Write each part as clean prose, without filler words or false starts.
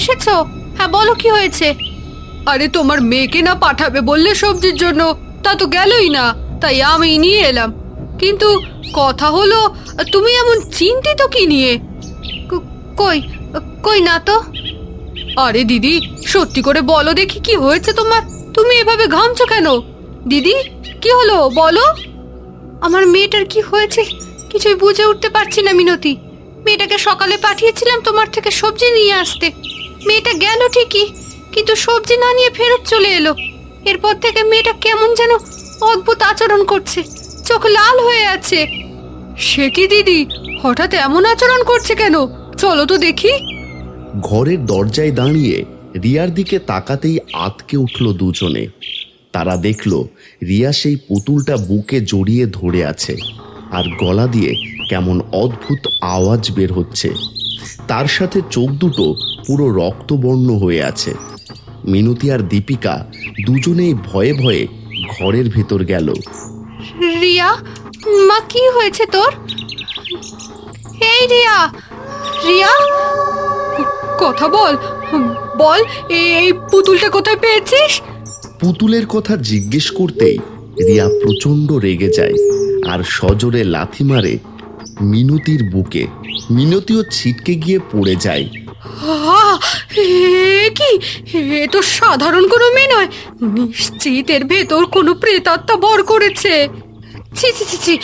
এসেছো? হ্যাঁ বলো, কি হয়েছে? আরে তোমার মেয়েকে না পাঠাবে বললে সবজির জন্য, তা তো গেলই না, তাই আমি নিয়ে এলাম। কিন্তু কথা হলো, তুমি এমন চিন্তিত কি নিয়ে? কই কই না তো। আরে দিদি, সত্যি করে বলো দেখি কি হয়েছে তোমার? তুমি এভাবে ঘামছো কেন? দিদি, কি হলো বলো। আমার মেয়েটার কি হয়েছে কিছুই বুঝে উঠতে পারছি না মিনতি। মেয়েটাকে সকালে পাঠিয়েছিলাম তোমার থেকে সবজি নিয়ে আসতে। মেয়েটা গেল ঠিকই, কিন্তু সবজি না নিয়ে ফেরত চলে এলো। এরপর থেকে মেয়েটা কেমন যেন অদ্ভুত আচরণ করছে, চোখ লাল হয়ে আছে। সে কি দিদি, হঠাৎ এমন আচরণ করছে কেন? চলো তো দেখি। ঘরের দরজায় দাঁড়িয়ে রিয়ার দিকে তাকাতেই আঁতকে উঠল দুজনে। তারা দেখল রিয়া সেই পুতুলটা বুকে জড়িয়ে ধরে আছে, আর গলা দিয়ে কেমন অদ্ভুত আওয়াজ বের হচ্ছে। তার সাথে চোখ দুটো পুরো রক্তবর্ণ হয়ে আছে। মিনতি আর দীপিকা দুজনেই ভয়ে ভয়ে ঘরের ভেতর গেল। রিয়া, মা কি হয়েছে তোর? এই রিয়া, রিয়া কথা বল, বল এই পুতুলটা কোথায় পেয়েছিস? পুতুলের কথা জিজ্ঞেস করতেই রিয়া প্রচণ্ড রেগে যায় আর সজোরে লাথি মারে মিনতির বুকে। মিনতিও ছিটকে গিয়ে পড়ে যায়। কি, এ তো সাধারণ কোনো মেয়ে নয়, নিশ্চিত এর ভেতর কোনো প্রেতাত্মা ভর করেছে। ছি ছি ছি ছি,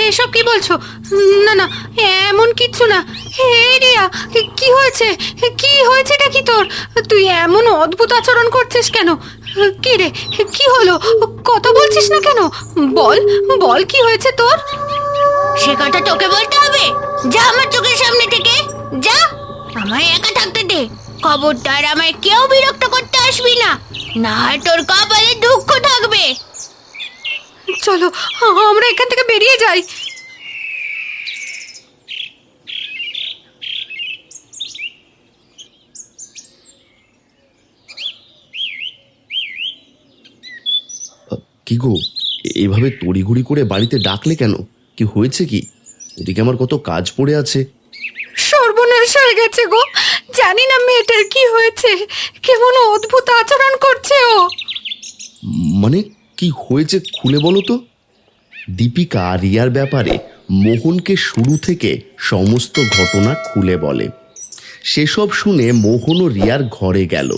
এসব কি বলছো? না না, এমন কিচ্ছু না। হে রিয়া, কি হয়েছে? কি হয়েছেটা কি তোর? তুই এমন অদ্ভুত আচরণ করছিস কেন? কি রে, কি হলো? কথা বলছিস না কেন? বল বল, কি হয়েছে তোর? সে কথা তোকে বলতে হবে? যা আমার চোখের সামনে থেকে যা, আমায় একা থাকতে দে। খবরদার আমায় কেউ বিরক্ত করতে আসবি না, না হয় তোর কপালে দুঃখ থাকবে। চলো আমরা এখান থেকে বেরিয়ে যাই। কি গো, এভাবে তড়িঘড়ি করে বাড়িতে ডাকলে কেন? কি হয়েছে কি? এদিকে আমার কত কাজ পড়ে আছে। সর্বনাশ হয়ে গেছে গো, জানি না মেয়েটার কি হয়েছে, কেমন অদ্ভুত আচরণ করছে ও। মানে কি হয়েছে খুলে বলো তো। দীপিকা রিয়ার ব্যাপারে মোহনকে শুরু থেকে সমস্ত ঘটনা খুলে বলে। সেসব শুনে মোহন ও রিয়ার ঘরে গেল।